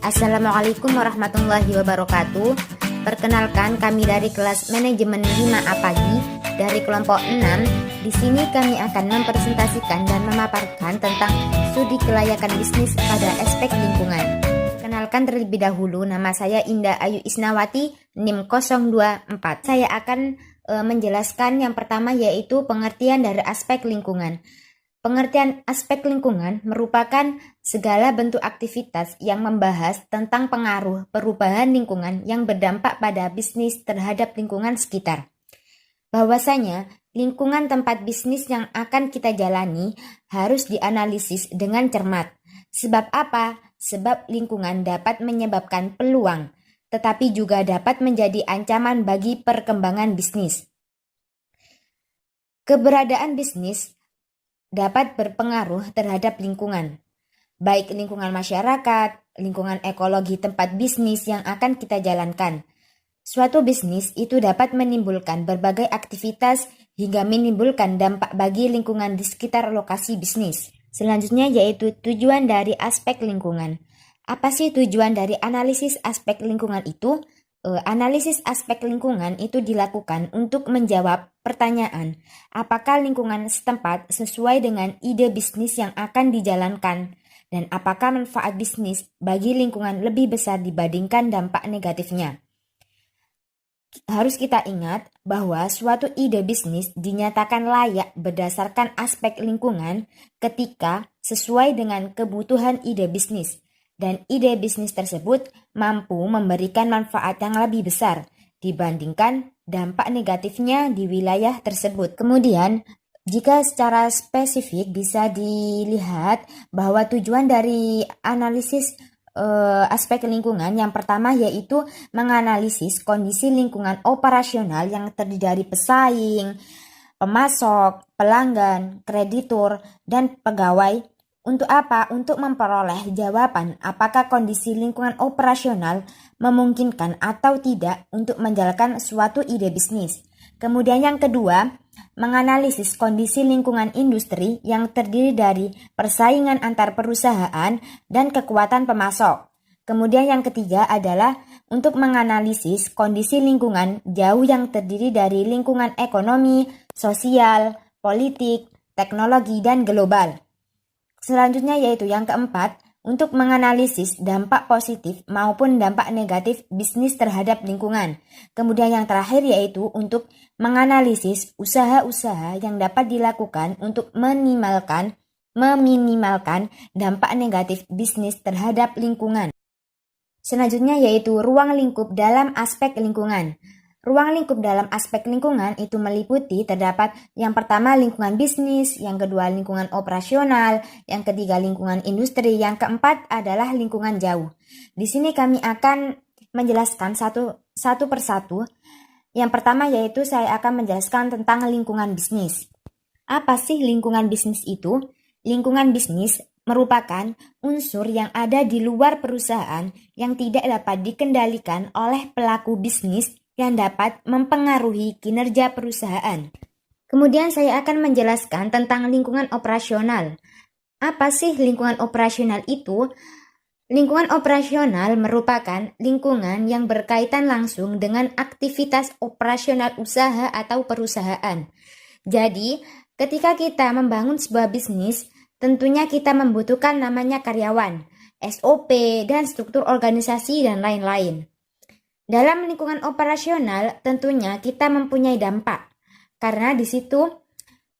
Assalamualaikum warahmatullahi wabarakatuh. Perkenalkan, kami dari kelas manajemen 5A pagi dari kelompok 6. Di sini kami akan mempresentasikan dan memaparkan tentang studi kelayakan bisnis pada aspek lingkungan. Kenalkan terlebih dahulu, nama saya Indah Ayu Isnawati, NIM 024. Saya akan menjelaskan yang pertama, yaitu pengertian dari aspek lingkungan. Pengertian aspek lingkungan merupakan segala bentuk aktivitas yang membahas tentang pengaruh perubahan lingkungan yang berdampak pada bisnis terhadap lingkungan sekitar. Bahwasanya, lingkungan tempat bisnis yang akan kita jalani harus dianalisis dengan cermat. Sebab apa? Sebab lingkungan dapat menyebabkan peluang, tetapi juga dapat menjadi ancaman bagi perkembangan bisnis. Keberadaan bisnis dapat berpengaruh terhadap lingkungan, baik lingkungan masyarakat, lingkungan ekologi tempat bisnis yang akan kita jalankan. Suatu bisnis itu dapat menimbulkan berbagai aktivitas hingga menimbulkan dampak bagi lingkungan di sekitar lokasi bisnis. Selanjutnya yaitu tujuan dari aspek lingkungan. Apa sih tujuan dari analisis aspek lingkungan itu? Analisis aspek lingkungan itu dilakukan untuk menjawab pertanyaan, apakah lingkungan setempat sesuai dengan ide bisnis yang akan dijalankan, dan apakah manfaat bisnis bagi lingkungan lebih besar dibandingkan dampak negatifnya. Harus kita ingat bahwa suatu ide bisnis dinyatakan layak berdasarkan aspek lingkungan ketika sesuai dengan kebutuhan ide bisnis, dan ide bisnis tersebut mampu memberikan manfaat yang lebih besar dibandingkan dampak negatifnya di wilayah tersebut. Kemudian, jika secara spesifik bisa dilihat bahwa tujuan dari analisis aspek lingkungan yang pertama yaitu menganalisis kondisi lingkungan operasional yang terdiri dari pesaing, pemasok, pelanggan, kreditur, dan pegawai. Untuk apa? Untuk memperoleh jawaban apakah kondisi lingkungan operasional memungkinkan atau tidak untuk menjalankan suatu ide bisnis. Kemudian yang kedua, menganalisis kondisi lingkungan industri yang terdiri dari persaingan antar perusahaan dan kekuatan pemasok. Kemudian yang ketiga adalah untuk menganalisis kondisi lingkungan jauh yang terdiri dari lingkungan ekonomi, sosial, politik, teknologi, dan global. Selanjutnya yaitu yang keempat, untuk menganalisis dampak positif maupun dampak negatif bisnis terhadap lingkungan. Kemudian yang terakhir yaitu untuk menganalisis usaha-usaha yang dapat dilakukan untuk meminimalkan dampak negatif bisnis terhadap lingkungan. Selanjutnya yaitu ruang lingkup dalam aspek lingkungan. Ruang lingkup dalam aspek lingkungan itu meliputi terdapat yang pertama lingkungan bisnis, yang kedua lingkungan operasional, yang ketiga lingkungan industri, yang keempat adalah lingkungan jauh. Di sini kami akan menjelaskan satu persatu. Yang pertama yaitu saya akan menjelaskan tentang lingkungan bisnis. Apa sih lingkungan bisnis itu? Lingkungan bisnis merupakan unsur yang ada di luar perusahaan yang tidak dapat dikendalikan oleh pelaku bisnis yang dapat mempengaruhi kinerja perusahaan. Kemudian saya akan menjelaskan tentang lingkungan operasional. Apa sih lingkungan operasional itu? Lingkungan operasional merupakan lingkungan yang berkaitan langsung dengan aktivitas operasional usaha atau perusahaan. Jadi, ketika kita membangun sebuah bisnis, tentunya kita membutuhkan namanya karyawan, SOP, dan struktur organisasi dan lain-lain. Dalam lingkungan operasional tentunya kita mempunyai dampak, karena di situ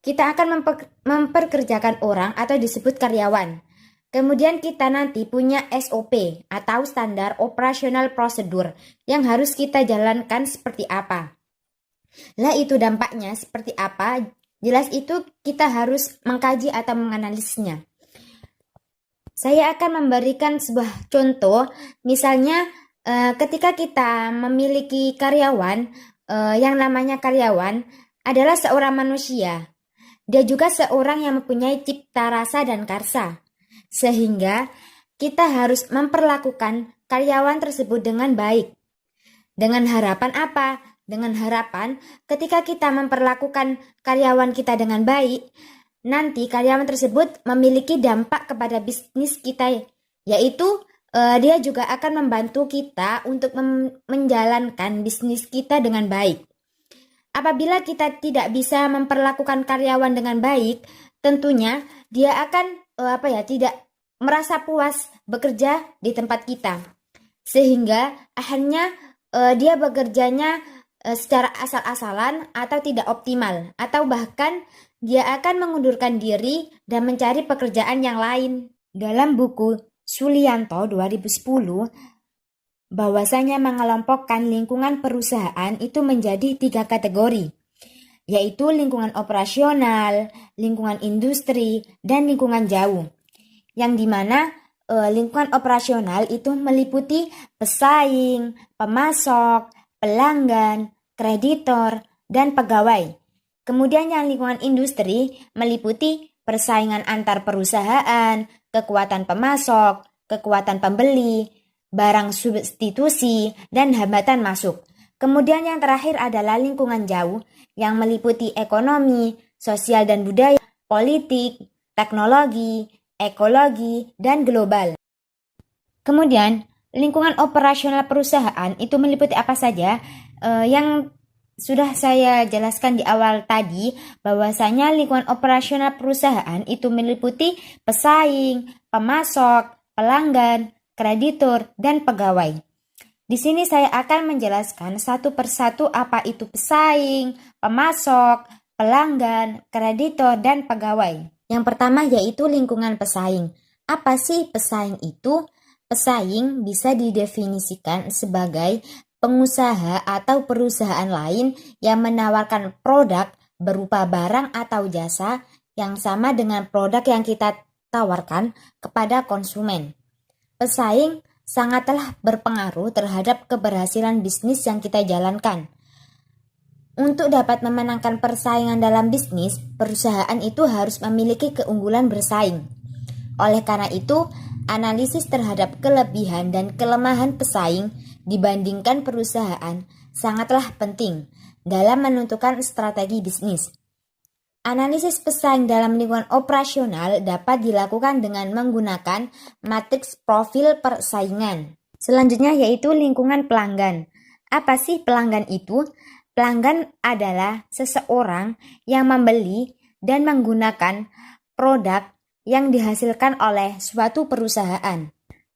kita akan memperkerjakan orang atau disebut karyawan. Kemudian kita nanti punya SOP atau standar operasional prosedur yang harus kita jalankan seperti apa. Lah itu dampaknya seperti apa? Jelas itu kita harus mengkaji atau menganalisisnya. Saya akan memberikan sebuah contoh, misalnya ketika kita memiliki karyawan, yang namanya karyawan adalah seorang manusia. Dia juga seorang yang mempunyai cipta rasa dan karsa. Sehingga kita harus memperlakukan karyawan tersebut dengan baik. Dengan harapan apa? Dengan harapan ketika kita memperlakukan karyawan kita dengan baik, nanti karyawan tersebut memiliki dampak kepada bisnis kita, yaitu dia juga akan membantu kita untuk menjalankan bisnis kita dengan baik. Apabila kita tidak bisa memperlakukan karyawan dengan baik, tentunya dia akan tidak merasa puas bekerja di tempat kita. Sehingga akhirnya dia bekerjanya secara asal-asalan atau tidak optimal, atau bahkan dia akan mengundurkan diri dan mencari pekerjaan yang lain. Dalam buku Sulianto 2010, bahwasanya mengelompokkan lingkungan perusahaan itu menjadi 3 kategori, yaitu lingkungan operasional, lingkungan industri, dan lingkungan jauh. Yang dimana lingkungan operasional itu meliputi pesaing, pemasok, pelanggan, kreditor, dan pegawai. Kemudian yang lingkungan industri meliputi persaingan antar perusahaan, kekuatan pemasok, kekuatan pembeli, barang substitusi, dan hambatan masuk. Kemudian yang terakhir adalah lingkungan jauh yang meliputi ekonomi, sosial dan budaya, politik, teknologi, ekologi, dan global. Kemudian lingkungan operasional perusahaan itu meliputi apa saja? Yang sudah saya jelaskan di awal tadi, bahwasanya lingkungan operasional perusahaan itu meliputi pesaing, pemasok, pelanggan, kreditur, dan pegawai. Di sini saya akan menjelaskan satu persatu apa itu pesaing, pemasok, pelanggan, kreditor, dan pegawai. Yang pertama yaitu lingkungan pesaing. Apa sih pesaing itu? Pesaing bisa didefinisikan sebagai pengusaha atau perusahaan lain yang menawarkan produk berupa barang atau jasa yang sama dengan produk yang kita tawarkan kepada konsumen. Pesaing sangatlah berpengaruh terhadap keberhasilan bisnis yang kita jalankan. Untuk dapat memenangkan persaingan dalam bisnis, perusahaan itu harus memiliki keunggulan bersaing. Oleh karena itu, analisis terhadap kelebihan dan kelemahan pesaing dibandingkan perusahaan sangatlah penting dalam menentukan strategi bisnis. Analisis pesaing dalam lingkungan operasional dapat dilakukan dengan menggunakan matriks profil persaingan. Selanjutnya yaitu lingkungan pelanggan. Apa sih pelanggan itu? Pelanggan adalah seseorang yang membeli dan menggunakan produk yang dihasilkan oleh suatu perusahaan.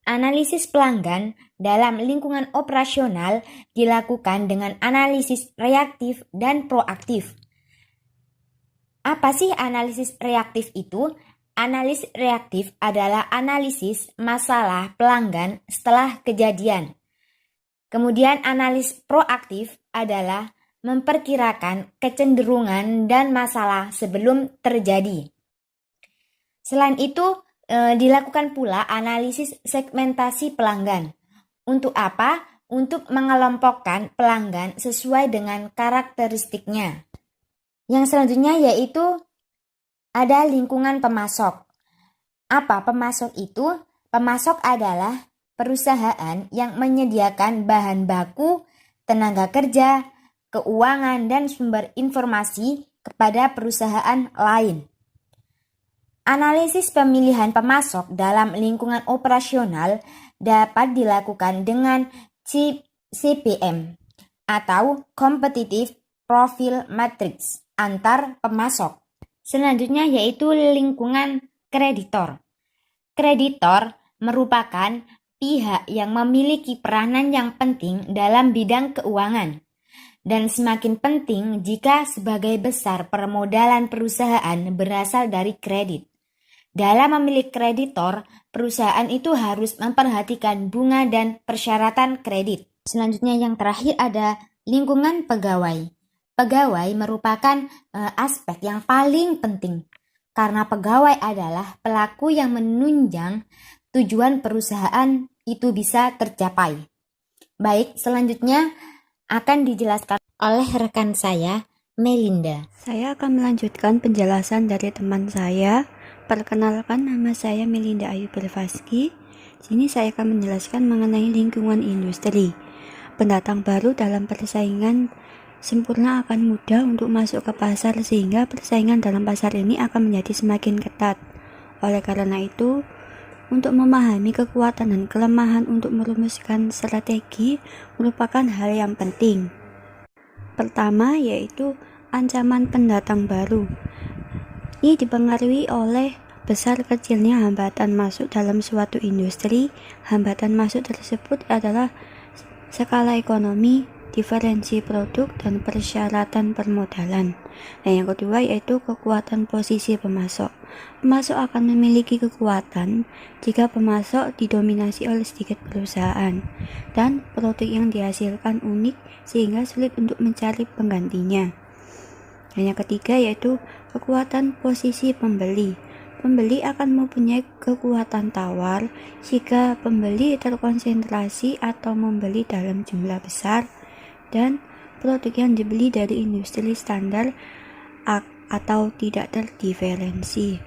Analisis pelanggan dalam lingkungan operasional dilakukan dengan analisis reaktif dan proaktif. Apa sih analisis reaktif itu? Analisis reaktif adalah analisis masalah pelanggan setelah kejadian. Kemudian analisis proaktif adalah memperkirakan kecenderungan dan masalah sebelum terjadi. Selain itu, dilakukan pula analisis segmentasi pelanggan. Untuk apa? Untuk mengelompokkan pelanggan sesuai dengan karakteristiknya. Yang selanjutnya yaitu ada lingkungan pemasok. Apa pemasok itu? Pemasok adalah perusahaan yang menyediakan bahan baku, tenaga kerja, keuangan, dan sumber informasi kepada perusahaan lain. Analisis pemilihan pemasok dalam lingkungan operasional dapat dilakukan dengan CPM atau Competitive Profile Matrix antar pemasok. Selanjutnya yaitu lingkungan kreditor. Kreditor merupakan pihak yang memiliki peranan yang penting dalam bidang keuangan dan semakin penting jika sebagai besar permodalan perusahaan berasal dari kredit. Dalam memilih kreditor, perusahaan itu harus memperhatikan bunga dan persyaratan kredit. Selanjutnya yang terakhir ada lingkungan pegawai. Pegawai merupakan aspek yang paling penting karena pegawai adalah pelaku yang menunjang tujuan perusahaan itu bisa tercapai. Baik, selanjutnya akan dijelaskan oleh rekan saya, Melinda. Saya akan melanjutkan penjelasan dari teman saya. Perkenalkan, nama saya Melinda Ayu Bervaski. Sini saya akan menjelaskan mengenai lingkungan industri. Pendatang baru dalam persaingan sempurna akan mudah untuk masuk ke pasar sehingga persaingan dalam pasar ini akan menjadi semakin ketat. Oleh karena itu, Untuk memahami kekuatan dan kelemahan untuk merumuskan strategi merupakan hal yang penting. Pertama yaitu ancaman pendatang baru. Ini dipengaruhi oleh besar kecilnya hambatan masuk dalam suatu industri. Hambatan masuk tersebut adalah skala ekonomi, diferensi produk, dan persyaratan permodalan. Dan yang kedua yaitu kekuatan posisi pemasok. Pemasok akan memiliki kekuatan jika pemasok didominasi oleh sedikit perusahaan dan produk yang dihasilkan unik sehingga sulit untuk mencari penggantinya. Dan yang ketiga yaitu kekuatan posisi pembeli. Pembeli akan mempunyai kekuatan tawar jika pembeli terkonsentrasi atau membeli dalam jumlah besar dan produk yang dibeli dari industri standar atau tidak terdiferensi.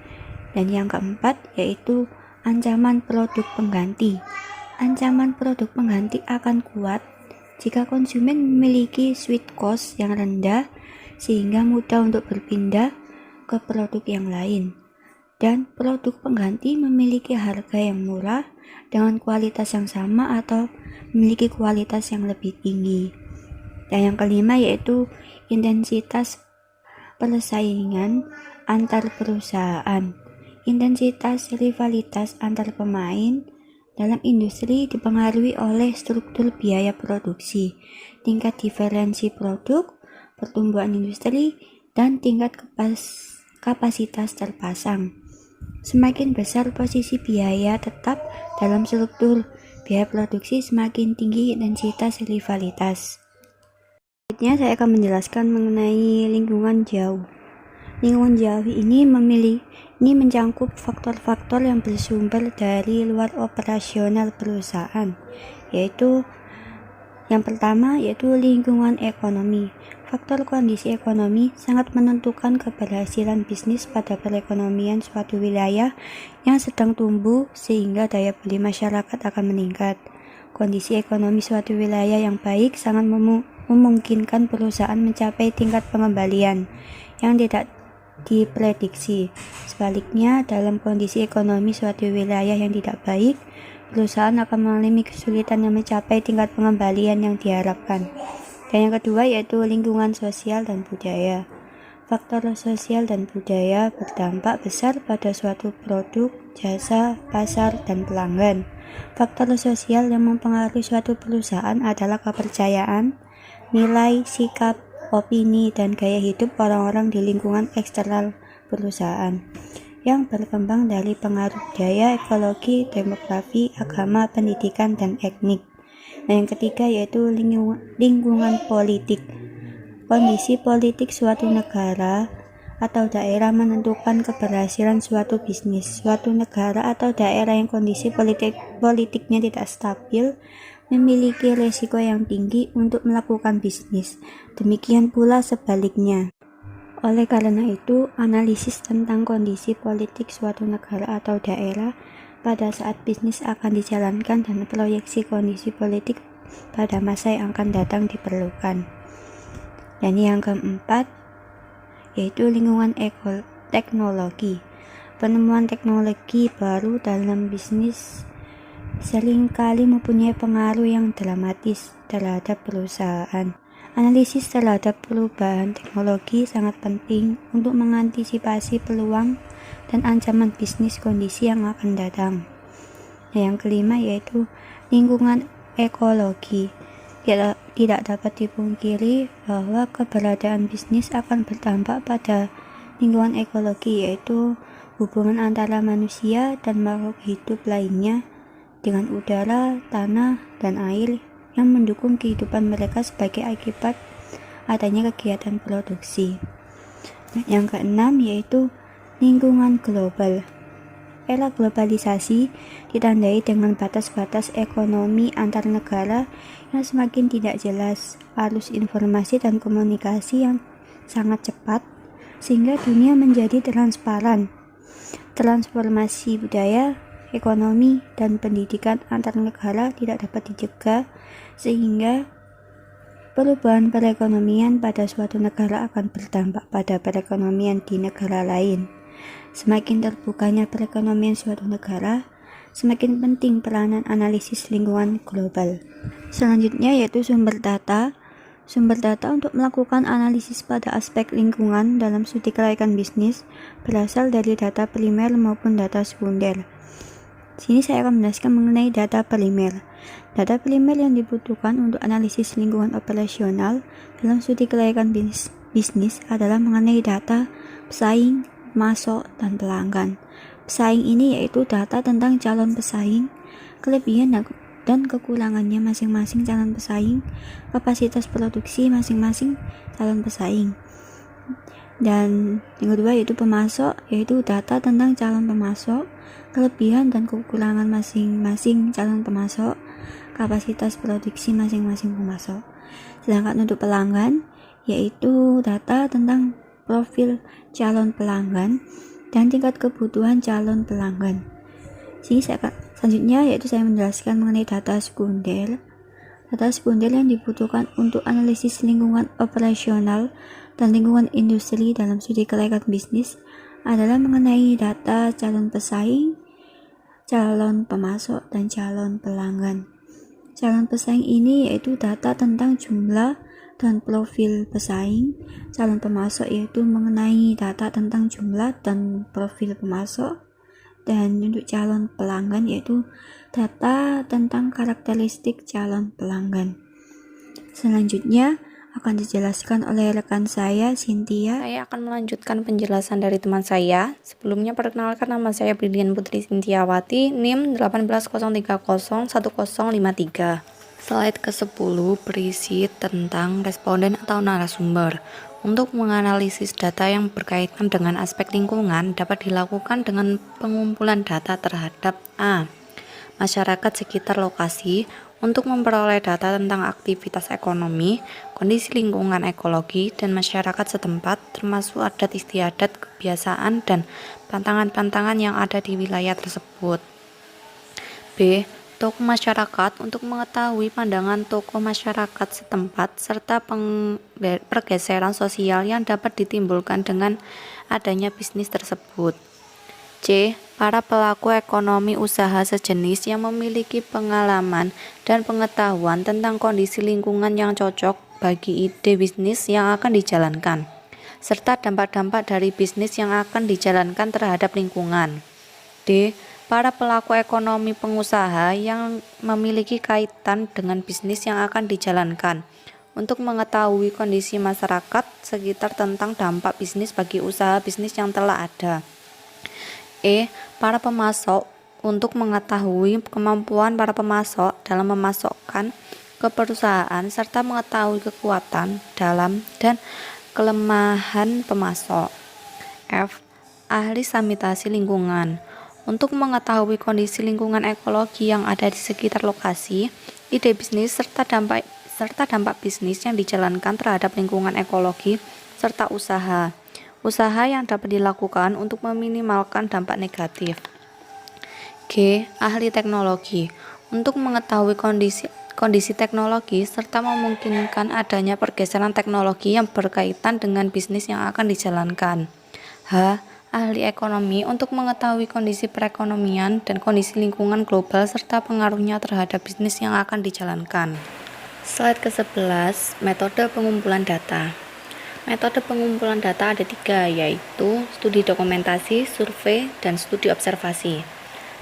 Dan yang keempat yaitu ancaman produk pengganti. Ancaman produk pengganti akan kuat jika konsumen memiliki sweet cost yang rendah sehingga mudah untuk berpindah ke produk yang lain. Dan produk pengganti memiliki harga yang murah dengan kualitas yang sama atau memiliki kualitas yang lebih tinggi. Dan yang kelima yaitu intensitas persaingan antar perusahaan. Intensitas rivalitas antar pemain dalam industri dipengaruhi oleh struktur biaya produksi, tingkat diferensi produk, pertumbuhan industri, dan tingkat kapasitas terpasang. Semakin besar posisi biaya tetap dalam struktur biaya produksi, semakin tinggi intensitas rivalitas. Selanjutnya saya akan menjelaskan mengenai lingkungan jauh. Lingkungan jauh ini mencangkup faktor-faktor yang bersumber dari luar operasional perusahaan, yaitu yang pertama yaitu lingkungan ekonomi. Faktor kondisi ekonomi sangat menentukan keberhasilan bisnis pada perekonomian suatu wilayah yang sedang tumbuh sehingga daya beli masyarakat akan meningkat. Kondisi ekonomi suatu wilayah yang baik sangat memungkinkan perusahaan mencapai tingkat pengembalian yang tidak diprediksi. Sebaliknya, dalam kondisi ekonomi suatu wilayah yang tidak baik, perusahaan akan mengalami kesulitan yang mencapai tingkat pengembalian yang diharapkan. Dan yang kedua yaitu lingkungan sosial dan budaya. Faktor sosial dan budaya berdampak besar pada suatu produk, jasa, pasar, dan pelanggan. Faktor sosial yang mempengaruhi suatu perusahaan adalah kepercayaan, nilai, sikap, opini, dan gaya hidup orang-orang di lingkungan eksternal perusahaan yang berkembang dari pengaruh budaya, ekologi, demografi, agama, pendidikan, dan etnik. Nah, yang ketiga yaitu lingkungan politik. Kondisi politik suatu negara atau daerah menentukan keberhasilan suatu bisnis. Suatu negara atau daerah yang kondisi politiknya tidak stabil memiliki risiko yang tinggi untuk melakukan bisnis. Demikian pula sebaliknya. Oleh karena itu, analisis tentang kondisi politik suatu negara atau daerah pada saat bisnis akan dijalankan dan proyeksi kondisi politik pada masa yang akan datang diperlukan. Dan yang keempat yaitu lingkungan teknologi. Penemuan teknologi baru dalam bisnis seringkali mempunyai pengaruh yang dramatis terhadap perusahaan. Analisis terhadap perubahan teknologi sangat penting untuk mengantisipasi peluang dan ancaman bisnis kondisi yang akan datang. Yang kelima yaitu lingkungan ekologi. Tidak dapat dipungkiri bahwa keberadaan bisnis akan berdampak pada lingkungan ekologi, yaitu hubungan antara manusia dan makhluk hidup lainnya dengan udara, tanah, dan air yang mendukung kehidupan mereka sebagai akibat adanya kegiatan produksi. Yang keenam yaitu lingkungan global. Era globalisasi ditandai dengan batas-batas ekonomi antar negara yang semakin tidak jelas, arus informasi dan komunikasi yang sangat cepat, sehingga dunia menjadi transparan. Transformasi budaya, ekonomi, dan pendidikan antar negara tidak dapat dicegah, sehingga perubahan perekonomian pada suatu negara akan berdampak pada perekonomian di negara lain. Semakin terbukanya perekonomian suatu negara, semakin penting peranan analisis lingkungan global. Selanjutnya yaitu sumber data. Sumber data untuk melakukan analisis pada aspek lingkungan dalam studi kelayakan bisnis berasal dari data primer maupun data sekunder. Sini saya akan menjelaskan mengenai data primer. Data primer yang dibutuhkan untuk analisis lingkungan operasional dalam studi kelayakan bisnis adalah mengenai data pesaing, pemasok, dan pelanggan. Pesaing ini yaitu data tentang calon pesaing, kelebihan dan kekurangannya masing-masing calon pesaing, kapasitas produksi masing-masing calon pesaing. Dan yang kedua yaitu pemasok, yaitu data tentang calon pemasok, kelebihan dan kekurangan masing-masing calon pemasok, kapasitas produksi masing-masing pemasok. Sedangkan untuk pelanggan, yaitu data tentang profil calon pelanggan dan tingkat kebutuhan calon pelanggan. Selanjutnya yaitu saya menjelaskan mengenai data sekunder. Data sekunder yang dibutuhkan untuk analisis lingkungan operasional dan lingkungan industri dalam studi kelayakan bisnis adalah mengenai data calon pesaing, calon pemasok, dan calon pelanggan. Calon pesaing ini yaitu data tentang jumlah dan profil pesaing. Calon pemasok yaitu mengenai data tentang jumlah dan profil pemasok. Dan untuk calon pelanggan yaitu data tentang karakteristik calon pelanggan. Selanjutnya akan dijelaskan oleh rekan saya, Cynthia. Saya akan melanjutkan penjelasan dari teman saya. Sebelumnya perkenalkan, nama saya Brilian Putri Sintiawati, NIM 180301053. Slide ke-10 berisi tentang responden atau narasumber. Untuk menganalisis data yang berkaitan dengan aspek lingkungan dapat dilakukan dengan pengumpulan data terhadap A. Masyarakat sekitar lokasi untuk memperoleh data tentang aktivitas ekonomi, kondisi lingkungan ekologi, dan masyarakat setempat termasuk adat istiadat, kebiasaan, dan pantangan-pantangan yang ada di wilayah tersebut. B. Tokoh masyarakat untuk mengetahui pandangan tokoh masyarakat setempat serta pergeseran sosial yang dapat ditimbulkan dengan adanya bisnis tersebut. C. Para pelaku ekonomi usaha sejenis yang memiliki pengalaman dan pengetahuan tentang kondisi lingkungan yang cocok bagi ide bisnis yang akan dijalankan, serta dampak-dampak dari bisnis yang akan dijalankan terhadap lingkungan. D. Para pelaku ekonomi pengusaha yang memiliki kaitan dengan bisnis yang akan dijalankan untuk mengetahui kondisi masyarakat sekitar tentang dampak bisnis bagi usaha bisnis yang telah ada. E. Para pemasok untuk mengetahui kemampuan para pemasok dalam memasokkan ke perusahaan serta mengetahui kekuatan dalam dan kelemahan pemasok. F. Ahli sanitasi lingkungan untuk mengetahui kondisi lingkungan ekologi yang ada di sekitar lokasi, ide bisnis serta dampak bisnis yang dijalankan terhadap lingkungan ekologi serta usaha yang dapat dilakukan untuk meminimalkan dampak negatif. G. Ahli teknologi untuk mengetahui kondisi teknologi serta memungkinkan adanya pergeseran teknologi yang berkaitan dengan bisnis yang akan dijalankan. H. Ahli ekonomi untuk mengetahui kondisi perekonomian dan kondisi lingkungan global serta pengaruhnya terhadap bisnis yang akan dijalankan. Slide ke-11, metode pengumpulan data. Metode pengumpulan data ada 3, yaitu studi dokumentasi, survei, dan studi observasi.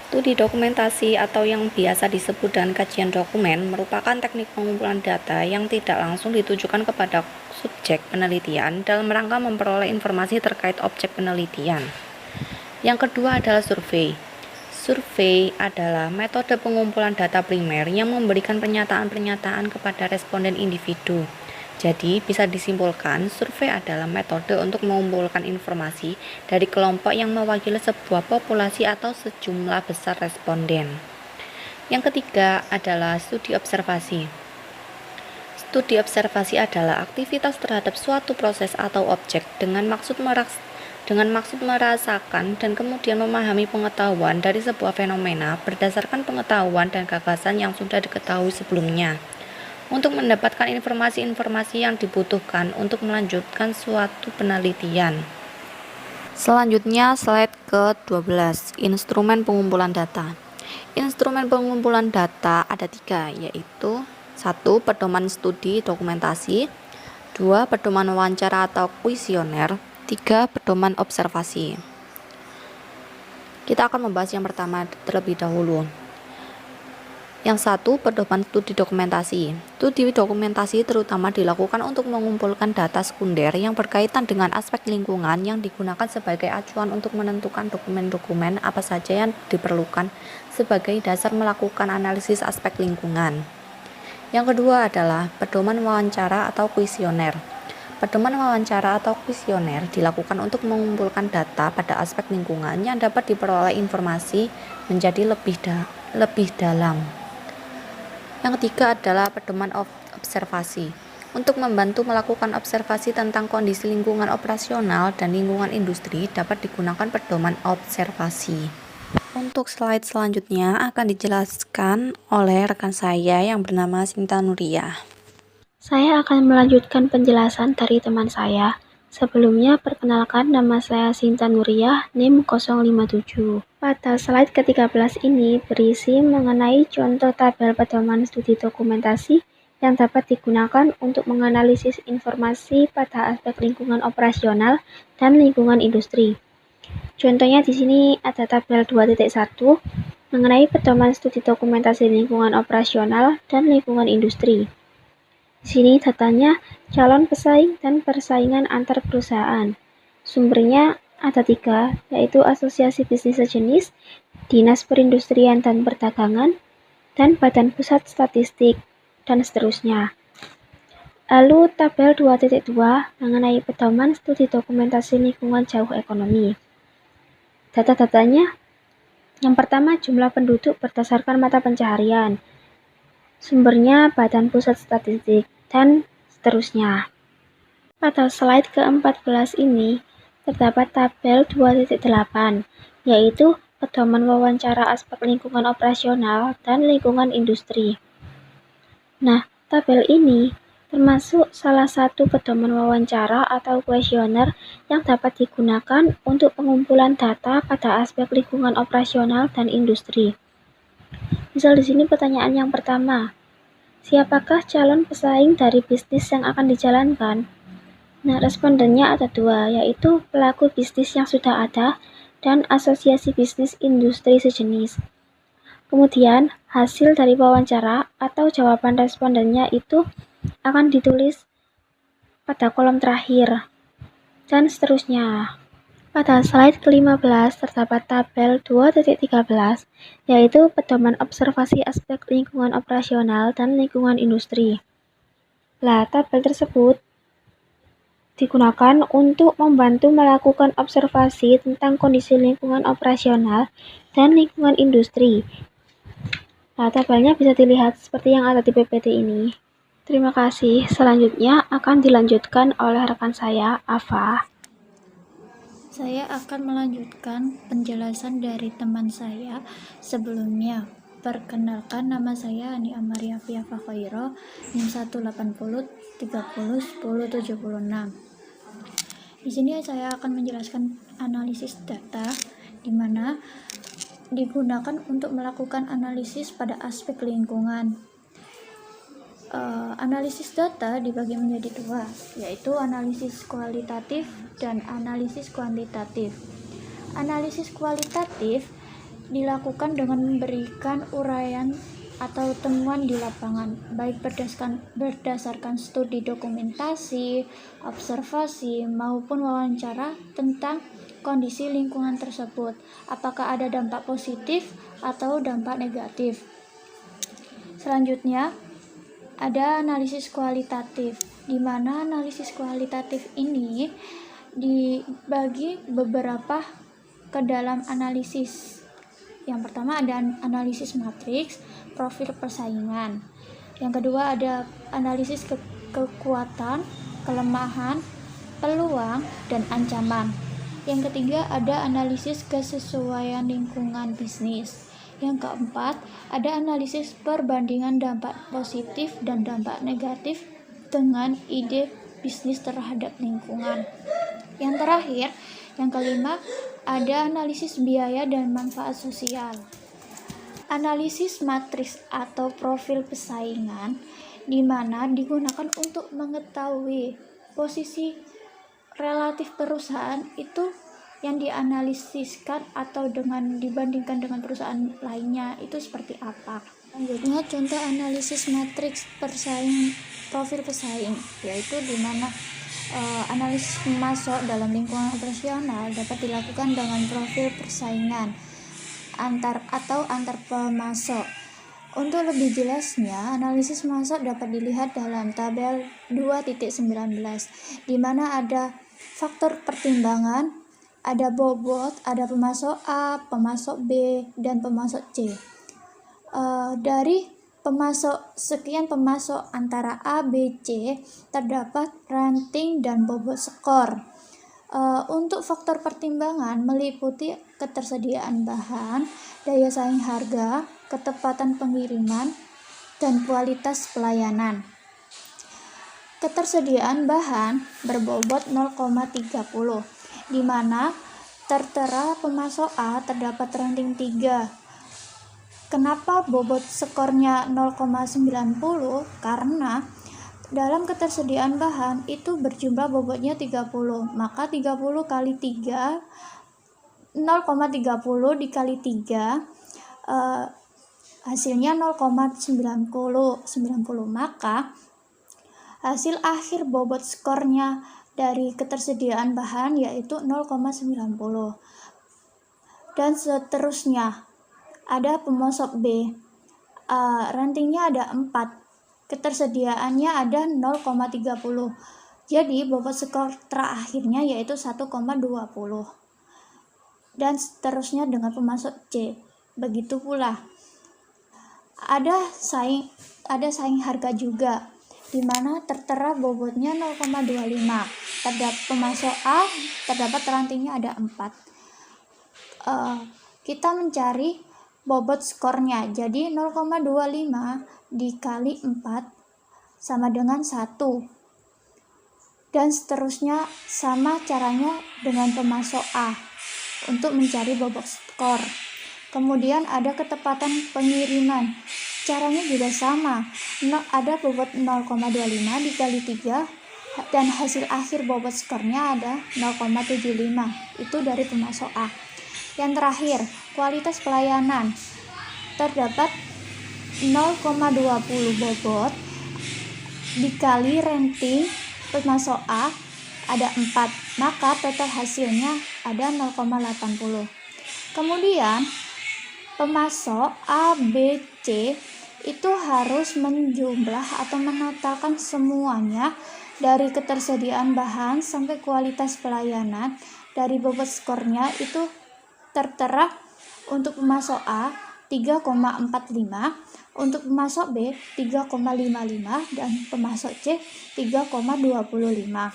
Studi dokumentasi atau yang biasa disebut dengan kajian dokumen merupakan teknik pengumpulan data yang tidak langsung ditujukan kepada subjek penelitian dalam rangka memperoleh informasi terkait objek penelitian. Yang kedua adalah survei. Survei adalah metode pengumpulan data primer yang memberikan pernyataan-pernyataan kepada responden individu. Jadi, bisa disimpulkan, survei adalah metode untuk mengumpulkan informasi dari kelompok yang mewakili sebuah populasi atau sejumlah besar responden. Yang ketiga adalah studi observasi. Studi observasi adalah aktivitas terhadap suatu proses atau objek dengan maksud merasakan dan kemudian memahami pengetahuan dari sebuah fenomena berdasarkan pengetahuan dan gagasan yang sudah diketahui sebelumnya, untuk mendapatkan informasi-informasi yang dibutuhkan untuk melanjutkan suatu penelitian. Selanjutnya slide ke-12, instrumen pengumpulan data. Instrumen pengumpulan data ada 3, yaitu 1. Pedoman studi dokumentasi, 2. Pedoman wawancara atau kuesioner, 3. Pedoman observasi. Kita akan membahas yang pertama terlebih dahulu. Yang 1, pedoman studi dokumentasi. Studi dokumentasi terutama dilakukan untuk mengumpulkan data sekunder yang berkaitan dengan aspek lingkungan yang digunakan sebagai acuan untuk menentukan dokumen-dokumen apa saja yang diperlukan sebagai dasar melakukan analisis aspek lingkungan. Yang kedua adalah pedoman wawancara atau kuesioner. Pedoman wawancara atau kuesioner dilakukan untuk mengumpulkan data pada aspek lingkungan yang dapat diperoleh informasi menjadi lebih dalam. Yang ketiga adalah pedoman observasi. Untuk membantu melakukan observasi tentang kondisi lingkungan operasional dan lingkungan industri dapat digunakan pedoman observasi. Untuk slide selanjutnya akan dijelaskan oleh rekan saya yang bernama Sinta Nuria. Saya akan melanjutkan penjelasan dari teman saya. Sebelumnya, perkenalkan nama saya Sinta Nuria, NIM 057. Pada slide ke-13 ini berisi mengenai contoh tabel pedoman studi dokumentasi yang dapat digunakan untuk menganalisis informasi pada aspek lingkungan operasional dan lingkungan industri. Contohnya di sini ada tabel 2.1 mengenai pedoman studi dokumentasi lingkungan operasional dan lingkungan industri. Di sini datanya calon pesaing dan persaingan antar perusahaan. Sumbernya ada 3, yaitu Asosiasi Bisnis Sejenis, Dinas Perindustrian dan Perdagangan, dan Badan Pusat Statistik, dan seterusnya. Lalu tabel 2.2 mengenai pedoman studi dokumentasi lingkungan jauh ekonomi. Data-datanya, yang pertama jumlah penduduk berdasarkan mata pencaharian. Sumbernya Badan Pusat Statistik, dan seterusnya. Pada slide ke-14 ini terdapat tabel 2.8, yaitu pedoman wawancara aspek lingkungan operasional dan lingkungan industri. Nah, tabel ini termasuk salah satu pedoman wawancara atau kuesioner yang dapat digunakan untuk pengumpulan data pada aspek lingkungan operasional dan industri. Misal di sini pertanyaan yang pertama, siapakah calon pesaing dari bisnis yang akan dijalankan? Nah, respondennya ada 2, yaitu pelaku bisnis yang sudah ada dan asosiasi bisnis industri sejenis. Kemudian, hasil dari wawancara atau jawaban respondennya itu akan ditulis pada kolom terakhir, dan seterusnya. Pada slide ke-15 terdapat tabel 2.13, yaitu pedoman observasi aspek lingkungan operasional dan lingkungan industri. Tabel tersebut digunakan untuk membantu melakukan observasi tentang kondisi lingkungan operasional dan lingkungan industri. Tabelnya bisa dilihat seperti yang ada di PPT ini. Terima kasih. Selanjutnya akan dilanjutkan oleh rekan saya, Ava. Saya akan melanjutkan penjelasan dari teman saya sebelumnya. Perkenalkan, nama saya Ani Amaria Fiafa Khairo, NIM 180 30 10 76. Di sini saya akan menjelaskan analisis data di mana digunakan untuk melakukan analisis pada aspek lingkungan. Analisis data dibagi menjadi 2, yaitu analisis kualitatif dan analisis kuantitatif. Analisis kualitatif dilakukan dengan memberikan uraian atau temuan di lapangan, baik berdasarkan studi dokumentasi, observasi, maupun wawancara tentang kondisi lingkungan tersebut, apakah ada dampak positif atau dampak negatif. Selanjutnya, ada analisis kualitatif, di mana analisis kualitatif ini dibagi beberapa ke dalam analisis. Yang pertama ada analisis matriks, profil persaingan. Yang kedua ada analisis kekuatan, kelemahan, peluang, dan ancaman. Yang ketiga ada analisis kesesuaian lingkungan bisnis. Yang keempat, ada analisis perbandingan dampak positif dan dampak negatif dengan ide bisnis terhadap lingkungan. Yang terakhir, yang kelima, ada analisis biaya dan manfaat sosial. analisis matriks atau profil persaingan, di mana digunakan untuk mengetahui posisi relatif perusahaan itu yang dianalisiskan atau dibandingkan dengan perusahaan lainnya itu seperti apa. Selanjutnya contoh analisis matriks profil pesaing, yaitu di mana analisis pemasok dalam lingkungan operasional dapat dilakukan dengan profil persaingan antar pemasok. Untuk lebih jelasnya, analisis pemasok dapat dilihat dalam tabel 2.19, di mana ada faktor pertimbangan, ada bobot, ada pemasok A, pemasok B, dan pemasok C. Dari sekian pemasok antara A, B, C, terdapat ranting dan bobot skor. Untuk faktor pertimbangan meliputi ketersediaan bahan, daya saing harga, ketepatan pengiriman, dan kualitas pelayanan. Ketersediaan bahan berbobot 0,30, di mana tertera pemasok A terdapat ranting 3. Kenapa bobot skornya 0,90? Karena dalam ketersediaan bahan itu berjumlah bobotnya 30, maka 30 kali 3, 0,30 dikali 3, hasilnya 0,90, maka hasil akhir bobot skornya dari ketersediaan bahan yaitu 0,90. Dan seterusnya, ada pemasok B, rantingnya ada 4, ketersediaannya ada 0,30, jadi bobot skor terakhirnya yaitu 1,20. Dan seterusnya dengan pemasok C. Begitu pula ada saing harga juga, di mana tertera bobotnya 0,25. Terdapat pemasok A, terdapat rantingnya ada 4. Kita mencari bobot skornya, jadi 0,25 dikali 4 sama dengan 1, dan seterusnya sama caranya dengan pemasok A untuk mencari bobot skor. Kemudian ada ketepatan pengiriman, caranya juga sama, ada bobot 0,25 dikali 3 dan hasil akhir bobot skornya ada 0,75, itu dari pemasok A. Yang terakhir, kualitas pelayanan, terdapat 0,20 bobot dikali ranting pemasok A ada 4, maka total hasilnya ada 0,80. Kemudian pemasok A, B, C itu harus menjumlah atau menotalkan semuanya dari ketersediaan bahan sampai kualitas pelayanan. Dari bobot skornya itu tertera untuk pemasok A 3,45, untuk pemasok B 3,55, dan pemasok C 3,25.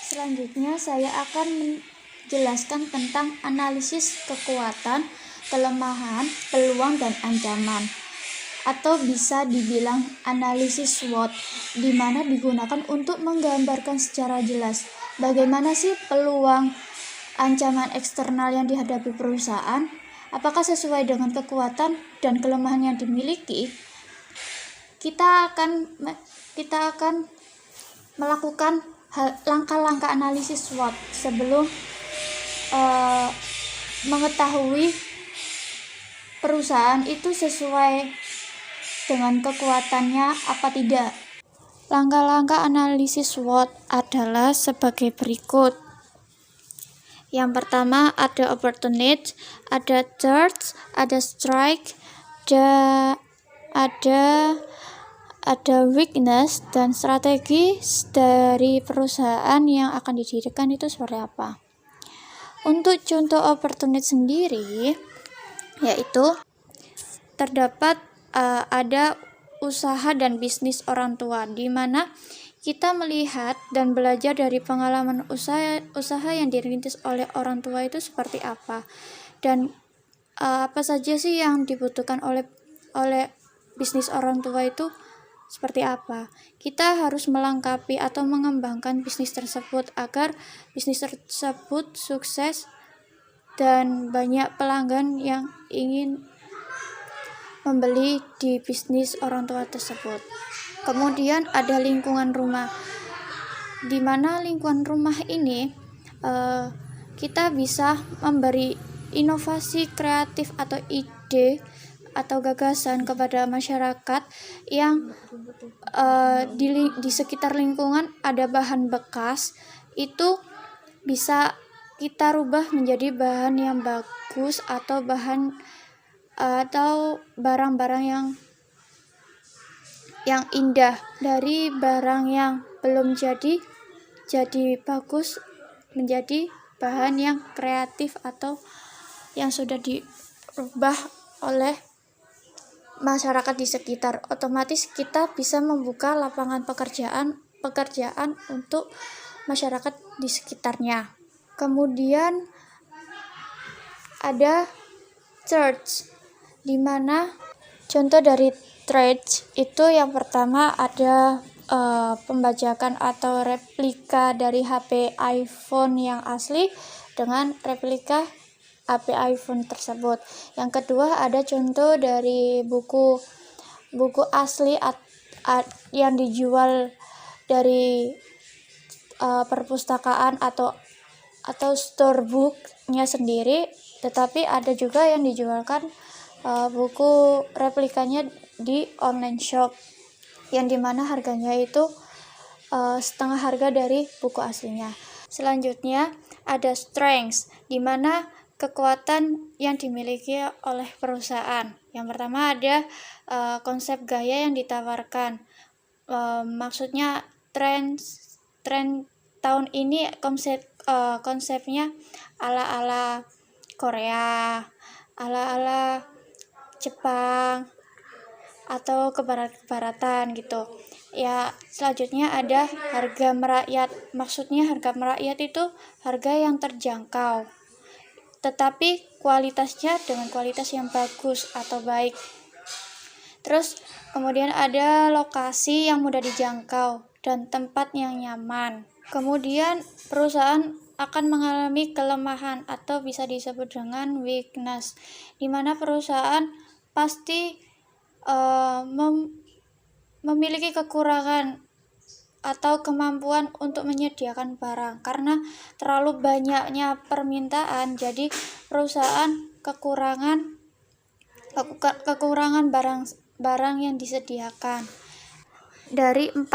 Selanjutnya saya akan menjelaskan tentang analisis kekuatan, kelemahan, peluang, dan ancaman, atau bisa dibilang analisis SWOT, di mana digunakan untuk menggambarkan secara jelas bagaimana sih peluang, ancaman eksternal yang dihadapi perusahaan, apakah sesuai dengan kekuatan dan kelemahan yang dimiliki. Kita akan melakukan langkah-langkah analisis SWOT sebelum mengetahui perusahaan itu sesuai dengan kekuatannya apa tidak. Langkah-langkah analisis SWOT adalah sebagai berikut. Yang pertama ada opportunity, ada threat, ada strike, ada weakness, dan strategi dari perusahaan yang akan didirikan itu seperti apa. Untuk contoh opportunity sendiri, yaitu terdapat ada usaha dan bisnis orang tua, di mana kita melihat dan belajar dari pengalaman usaha yang dirintis oleh orang tua itu seperti apa, dan apa saja sih yang dibutuhkan oleh bisnis orang tua itu seperti apa. Kita harus melengkapi atau mengembangkan bisnis tersebut agar bisnis tersebut sukses dan banyak pelanggan yang ingin membeli di bisnis orang tua tersebut. Kemudian ada lingkungan rumah, di mana lingkungan rumah ini kita bisa memberi inovasi kreatif atau ide atau gagasan kepada masyarakat yang di sekitar lingkungan ada bahan bekas, itu bisa kita rubah menjadi bahan yang bagus atau barang-barang yang indah. Dari barang yang belum jadi bagus menjadi bahan yang kreatif atau yang sudah dirubah oleh masyarakat di sekitar. Otomatis kita bisa membuka lapangan pekerjaan untuk masyarakat di sekitarnya. Kemudian ada church, di mana contoh dari church itu yang pertama ada pembajakan atau replika dari HP iPhone yang asli dengan replika HP iPhone tersebut. Yang kedua ada contoh dari buku asli yang dijual dari perpustakaan atau store booknya sendiri, tetapi ada juga yang dijualkan buku replikanya di online shop, yang dimana harganya itu setengah harga dari buku aslinya. Selanjutnya ada strengths, di mana kekuatan yang dimiliki oleh perusahaan. Yang pertama ada konsep gaya yang ditawarkan. Maksudnya tren tahun ini konsepnya ala-ala Korea, ala-ala Jepang, atau kebarat-kebaratan gitu. Ya, selanjutnya ada harga merakyat. Maksudnya harga merakyat itu harga yang terjangkau, tetapi kualitasnya dengan kualitas yang bagus atau baik. Terus kemudian ada lokasi yang mudah dijangkau dan tempat yang nyaman. Kemudian perusahaan akan mengalami kelemahan atau bisa disebut dengan weakness, di mana perusahaan pasti memiliki kekurangan atau kemampuan untuk menyediakan barang. Karena terlalu banyaknya permintaan, jadi perusahaan kekurangan barang yang disediakan. Dari 4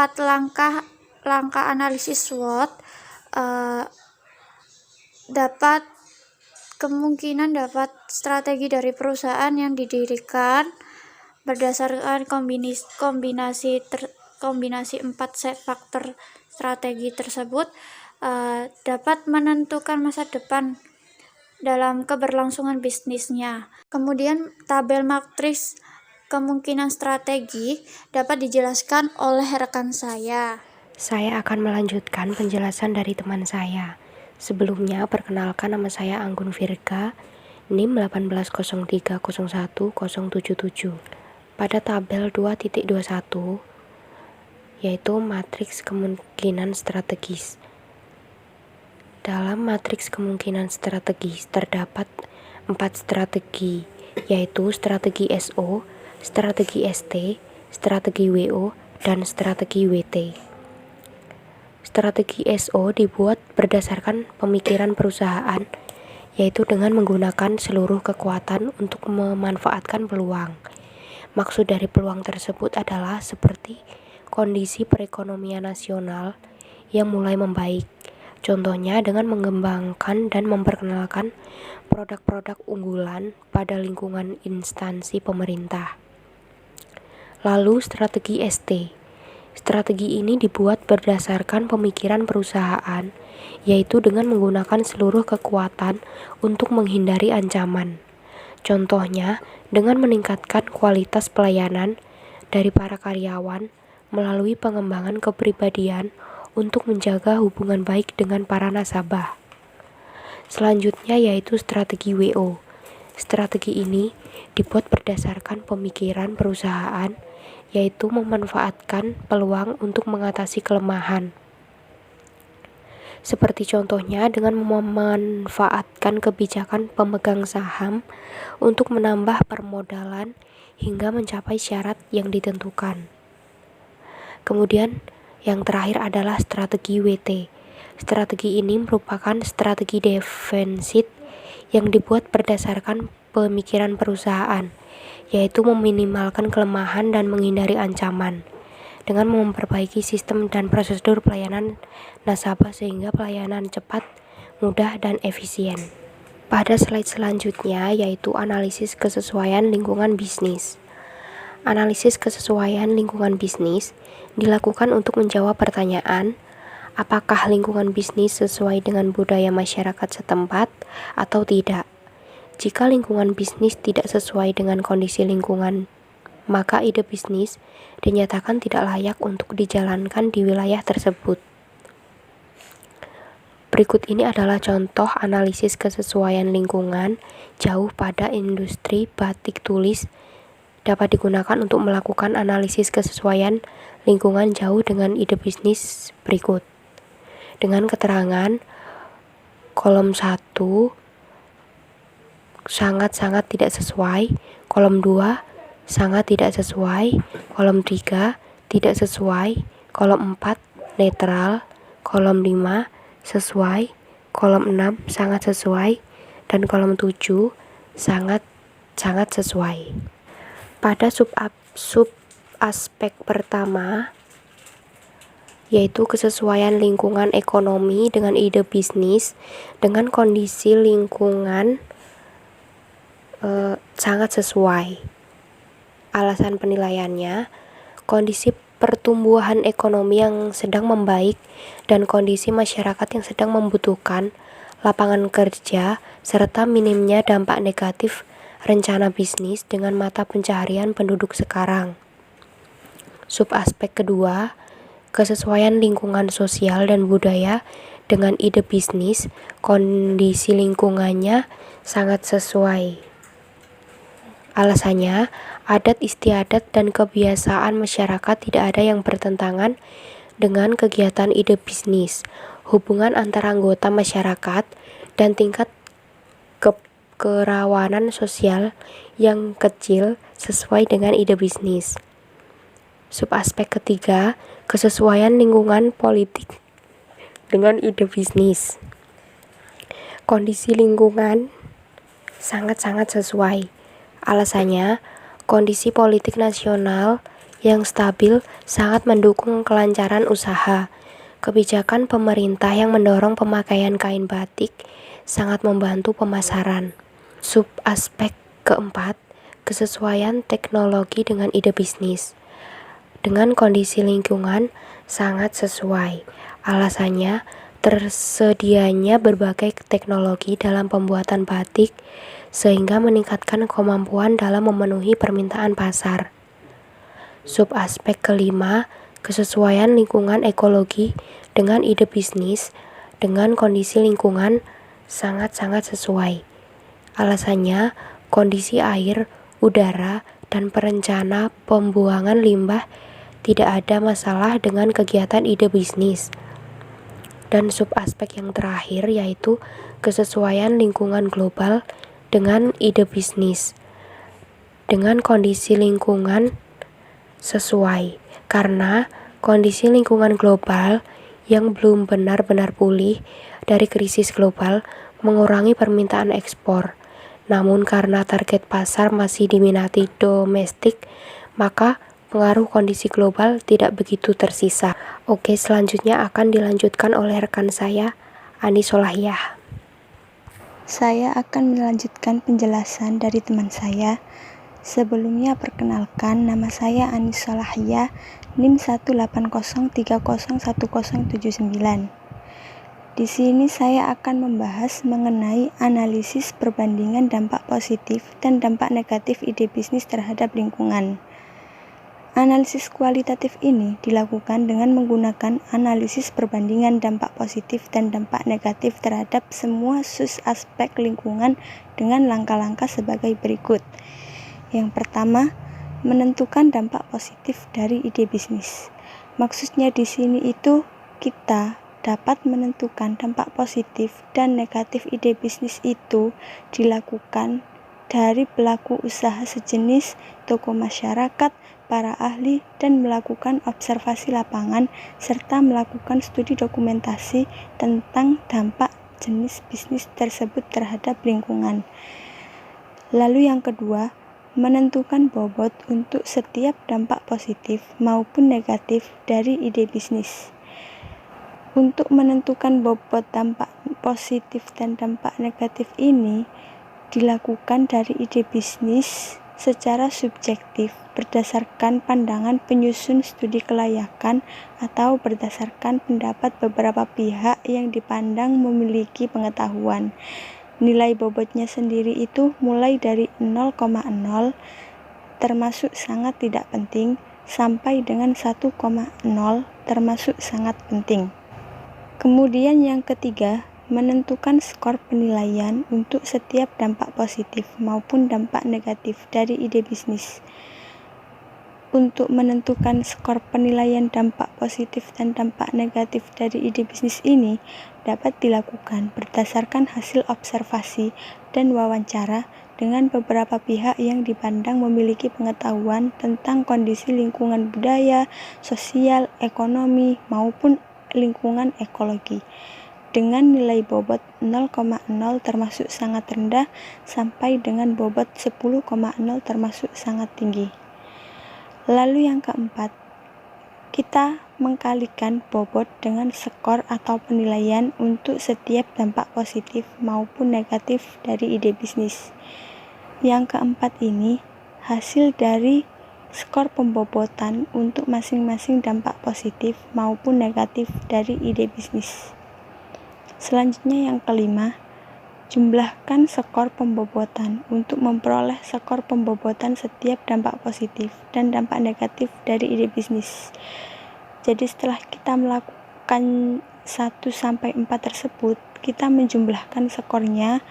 langkah analisis SWOT dapat strategi dari perusahaan yang didirikan berdasarkan kombinasi 4 faktor strategi tersebut dapat menentukan masa depan dalam keberlangsungan bisnisnya. Kemudian tabel matriks kemungkinan strategi dapat dijelaskan oleh rekan saya. Saya akan melanjutkan penjelasan dari teman saya. Sebelumnya, perkenalkan, nama saya Anggun Virga, NIM 180301077. Pada tabel 2.21, yaitu matriks kemungkinan strategis. Dalam matriks kemungkinan strategis terdapat 4 strategi, yaitu strategi SO, strategi ST, strategi WO, dan strategi WT. Strategi SO dibuat berdasarkan pemikiran perusahaan, yaitu dengan menggunakan seluruh kekuatan untuk memanfaatkan peluang. Maksud dari peluang tersebut adalah seperti kondisi perekonomian nasional yang mulai membaik. Contohnya dengan mengembangkan dan memperkenalkan produk-produk unggulan pada lingkungan instansi pemerintah. Lalu strategi ST. Strategi ini dibuat berdasarkan pemikiran perusahaan, yaitu dengan menggunakan seluruh kekuatan untuk menghindari ancaman. Contohnya, dengan meningkatkan kualitas pelayanan dari para karyawan melalui pengembangan kepribadian untuk menjaga hubungan baik dengan para nasabah. Selanjutnya yaitu strategi WO. Strategi ini dibuat berdasarkan pemikiran perusahaan, yaitu memanfaatkan peluang untuk mengatasi kelemahan. Seperti contohnya dengan memanfaatkan kebijakan pemegang saham untuk menambah permodalan hingga mencapai syarat yang ditentukan. Kemudian yang terakhir adalah strategi WT. Strategi ini merupakan strategi defensif yang dibuat berdasarkan pemikiran perusahaan, yaitu meminimalkan kelemahan dan menghindari ancaman dengan memperbaiki sistem dan prosedur pelayanan nasabah sehingga pelayanan cepat, mudah, dan efisien. Pada slide selanjutnya yaitu analisis kesesuaian lingkungan bisnis. Analisis kesesuaian lingkungan bisnis dilakukan untuk menjawab pertanyaan, apakah lingkungan bisnis sesuai dengan budaya masyarakat setempat atau tidak. Jika lingkungan bisnis tidak sesuai dengan kondisi lingkungan, maka ide bisnis dinyatakan tidak layak untuk dijalankan di wilayah tersebut. Berikut ini adalah contoh analisis kesesuaian lingkungan jauh pada industri batik tulis dapat digunakan untuk melakukan analisis kesesuaian lingkungan jauh dengan ide bisnis berikut. Dengan keterangan kolom 1 sangat-sangat tidak sesuai, kolom 2 sangat tidak sesuai, kolom 3 tidak sesuai, kolom 4 netral, kolom 5 sesuai, kolom 6 sangat sesuai, dan kolom 7 sangat sesuai. Pada sub aspek pertama yaitu kesesuaian lingkungan ekonomi dengan ide bisnis dengan kondisi lingkungan sangat sesuai. Alasan penilaiannya, kondisi pertumbuhan ekonomi yang sedang membaik dan kondisi masyarakat yang sedang membutuhkan lapangan kerja serta minimnya dampak negatif rencana bisnis dengan mata pencaharian penduduk sekarang. Subaspek kedua, kesesuaian lingkungan sosial dan budaya dengan ide bisnis, kondisi lingkungannya sangat sesuai. Alasannya, adat istiadat dan kebiasaan masyarakat tidak ada yang bertentangan dengan kegiatan ide bisnis, hubungan antara anggota masyarakat, dan tingkat kerawanan sosial yang kecil sesuai dengan ide bisnis. Subaspek ketiga, kesesuaian lingkungan politik dengan ide bisnis. Kondisi lingkungan sangat-sangat sesuai. Alasannya, kondisi politik nasional yang stabil sangat mendukung kelancaran usaha. Kebijakan pemerintah yang mendorong pemakaian kain batik sangat membantu pemasaran. Subaspek keempat, kesesuaian teknologi dengan ide bisnis. Dengan kondisi lingkungan sangat sesuai. Alasannya, tersedianya berbagai teknologi dalam pembuatan batik sehingga meningkatkan kemampuan dalam memenuhi permintaan pasar. Subaspek kelima, kesesuaian lingkungan ekologi dengan ide bisnis dengan kondisi lingkungan sangat-sangat sesuai. Alasannya, kondisi air, udara, dan perencana pembuangan limbah tidak ada masalah dengan kegiatan ide bisnis. Dan subaspek yang terakhir yaitu kesesuaian lingkungan global dengan ide bisnis dengan kondisi lingkungan sesuai, karena kondisi lingkungan global yang belum benar-benar pulih dari krisis global mengurangi permintaan ekspor. Namun karena target pasar masih diminati domestik, maka pengaruh kondisi global tidak begitu tersisa. Oke, selanjutnya akan dilanjutkan oleh rekan saya, Ani Solahiyah. Saya akan melanjutkan penjelasan dari teman saya. Sebelumnya perkenalkan, nama saya Anis Solahiyah, NIM 180301079. Di sini saya akan membahas mengenai analisis perbandingan dampak positif dan dampak negatif ide bisnis terhadap lingkungan. Analisis kualitatif ini dilakukan dengan menggunakan analisis perbandingan dampak positif dan dampak negatif terhadap semua aspek lingkungan dengan langkah-langkah sebagai berikut. Yang pertama, menentukan dampak positif dari ide bisnis. Maksudnya di sini itu kita dapat menentukan dampak positif dan negatif ide bisnis itu dilakukan dari pelaku usaha sejenis, tokoh masyarakat, para ahli, dan melakukan observasi lapangan serta melakukan studi dokumentasi tentang dampak jenis bisnis tersebut terhadap lingkungan. Lalu yang kedua, menentukan bobot untuk setiap dampak positif maupun negatif dari ide bisnis. Untuk menentukan bobot dampak positif dan dampak negatif ini dilakukan dari ide bisnis secara subjektif berdasarkan pandangan penyusun studi kelayakan atau berdasarkan pendapat beberapa pihak yang dipandang memiliki pengetahuan. Nilai bobotnya sendiri itu mulai dari 0,0 termasuk sangat tidak penting sampai dengan 1,0 termasuk sangat penting. Kemudian yang ketiga, menentukan skor penilaian untuk setiap dampak positif maupun dampak negatif dari ide bisnis. Untuk menentukan skor penilaian dampak positif dan dampak negatif dari ide bisnis ini dapat dilakukan berdasarkan hasil observasi dan wawancara dengan beberapa pihak yang dipandang memiliki pengetahuan tentang kondisi lingkungan budaya, sosial, ekonomi, maupun lingkungan ekologi, dengan nilai bobot 0,0 termasuk sangat rendah sampai dengan bobot 10,0 termasuk sangat tinggi. Lalu yang keempat, kita mengkalikan bobot dengan skor atau penilaian untuk setiap dampak positif maupun negatif dari ide bisnis. Yang keempat ini hasil dari skor pembobotan untuk masing-masing dampak positif maupun negatif dari ide bisnis. Selanjutnya yang kelima, jumlahkan skor pembobotan untuk memperoleh skor pembobotan setiap dampak positif dan dampak negatif dari ide bisnis. Jadi setelah kita melakukan 1-4 tersebut, kita menjumlahkan skornya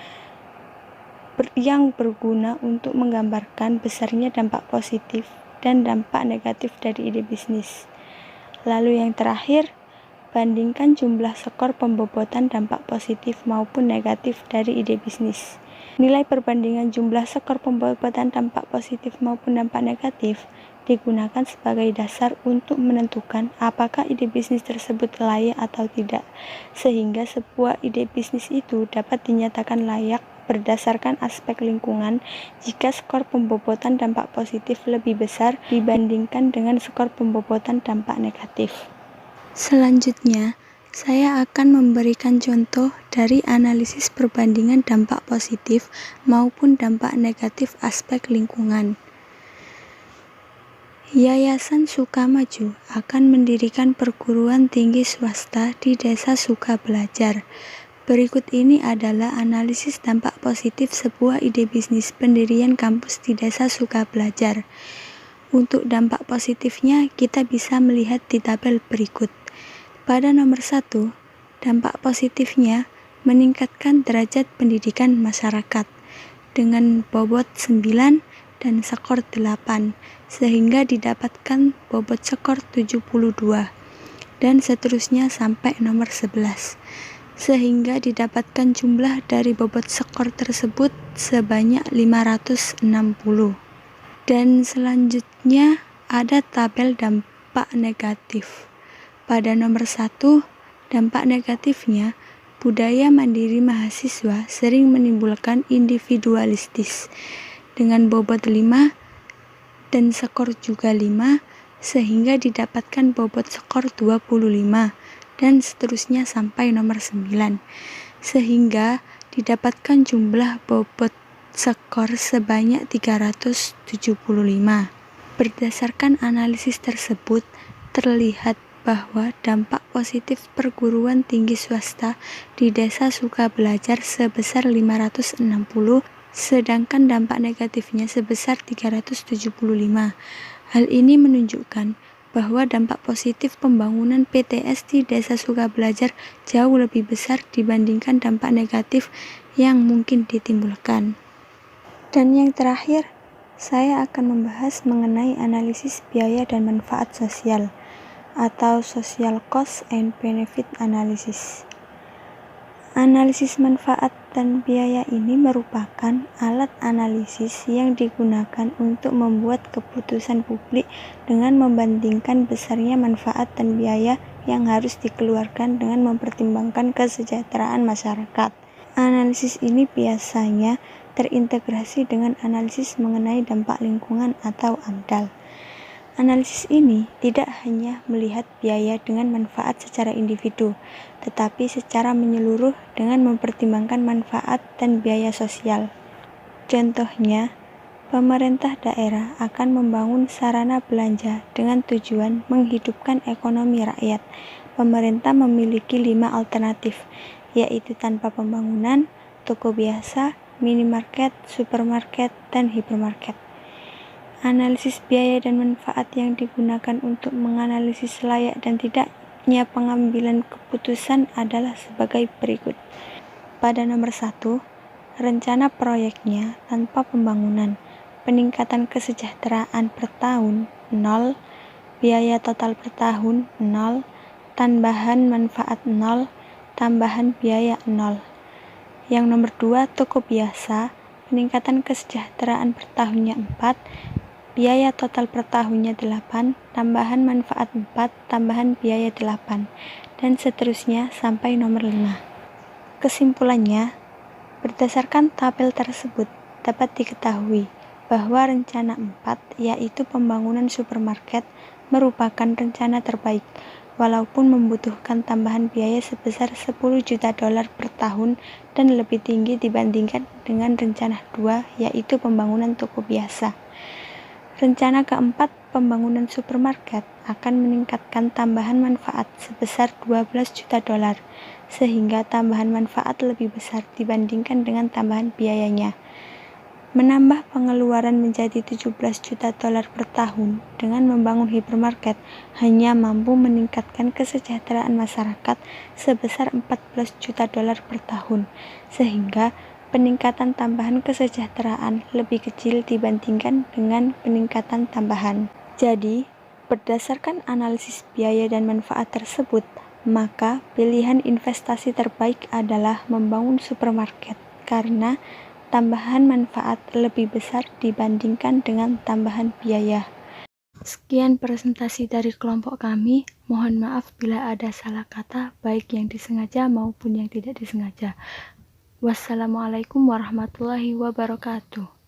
yang berguna untuk menggambarkan besarnya dampak positif dan dampak negatif dari ide bisnis. Lalu yang terakhir, bandingkan jumlah skor pembobotan dampak positif maupun negatif dari ide bisnis. Nilai perbandingan jumlah skor pembobotan dampak positif maupun dampak negatif digunakan sebagai dasar untuk menentukan apakah ide bisnis tersebut layak atau tidak, sehingga sebuah ide bisnis itu dapat dinyatakan layak berdasarkan aspek lingkungan jika skor pembobotan dampak positif lebih besar dibandingkan dengan skor pembobotan dampak negatif. Selanjutnya, saya akan memberikan contoh dari analisis perbandingan dampak positif maupun dampak negatif aspek lingkungan. Yayasan Sukamaju akan mendirikan perguruan tinggi swasta di Desa Sukabelajar. Berikut ini adalah analisis dampak positif sebuah ide bisnis pendirian kampus di Desa Sukabelajar. Untuk dampak positifnya, kita bisa melihat di tabel berikut. Pada nomor 1, dampak positifnya meningkatkan derajat pendidikan masyarakat dengan bobot 9 dan skor 8, sehingga didapatkan bobot skor 72, dan seterusnya sampai nomor 11, sehingga didapatkan jumlah dari bobot skor tersebut sebanyak 560. Dan selanjutnya ada tabel dampak negatif. Pada nomor 1, dampak negatifnya, budaya mandiri mahasiswa sering menimbulkan individualistis dengan bobot 5 dan skor juga 5, sehingga didapatkan bobot skor 25 dan seterusnya sampai nomor 9, sehingga didapatkan jumlah bobot skor sebanyak 375. Berdasarkan analisis tersebut, terlihat bahwa dampak positif perguruan tinggi swasta di Desa Sukabelajar sebesar 560, sedangkan dampak negatifnya sebesar 375. Hal ini menunjukkan bahwa dampak positif pembangunan PTS di Desa Sukabelajar jauh lebih besar dibandingkan dampak negatif yang mungkin ditimbulkan. Dan yang terakhir, saya akan membahas mengenai analisis biaya dan manfaat sosial atau social cost and benefit analysis. Analisis manfaat dan biaya ini merupakan alat analisis yang digunakan untuk membuat keputusan publik dengan membandingkan besarnya manfaat dan biaya yang harus dikeluarkan dengan mempertimbangkan kesejahteraan masyarakat. Analisis ini biasanya terintegrasi dengan analisis mengenai dampak lingkungan atau AMDAL. Analisis ini tidak hanya melihat biaya dengan manfaat secara individu, tetapi secara menyeluruh dengan mempertimbangkan manfaat dan biaya sosial. Contohnya, pemerintah daerah akan membangun sarana belanja dengan tujuan menghidupkan ekonomi rakyat. Pemerintah memiliki 5 alternatif, yaitu tanpa pembangunan, toko biasa, minimarket, supermarket, dan hipermarket. Analisis biaya dan manfaat yang digunakan untuk menganalisis layak dan tidaknya pengambilan keputusan adalah sebagai berikut. Pada nomor 1, rencana proyeknya tanpa pembangunan. Peningkatan kesejahteraan per tahun 0, biaya total per tahun 0, tambahan manfaat 0, tambahan biaya 0. Yang nomor 2, toko biasa. Peningkatan kesejahteraan per tahunnya 4, biaya total per tahunnya 8, tambahan manfaat 4, tambahan biaya 8, dan seterusnya sampai nomor 5. Kesimpulannya, berdasarkan tabel tersebut dapat diketahui bahwa rencana 4, yaitu pembangunan supermarket, merupakan rencana terbaik, walaupun membutuhkan tambahan biaya sebesar $10 juta per tahun dan lebih tinggi dibandingkan dengan rencana 2, yaitu pembangunan toko biasa. Rencana keempat, pembangunan supermarket, akan meningkatkan tambahan manfaat sebesar $12 juta, sehingga tambahan manfaat lebih besar dibandingkan dengan tambahan biayanya. Menambah pengeluaran menjadi $17 juta per tahun dengan membangun hipermarket hanya mampu meningkatkan kesejahteraan masyarakat sebesar $14 juta per tahun, sehingga peningkatan tambahan kesejahteraan lebih kecil dibandingkan dengan peningkatan tambahan. Jadi, berdasarkan analisis biaya dan manfaat tersebut, maka pilihan investasi terbaik adalah membangun supermarket karena tambahan manfaat lebih besar dibandingkan dengan tambahan biaya. Sekian presentasi dari kelompok kami. Mohon maaf bila ada salah kata, baik yang disengaja maupun yang tidak disengaja. Wassalamualaikum warahmatullahi wabarakatuh.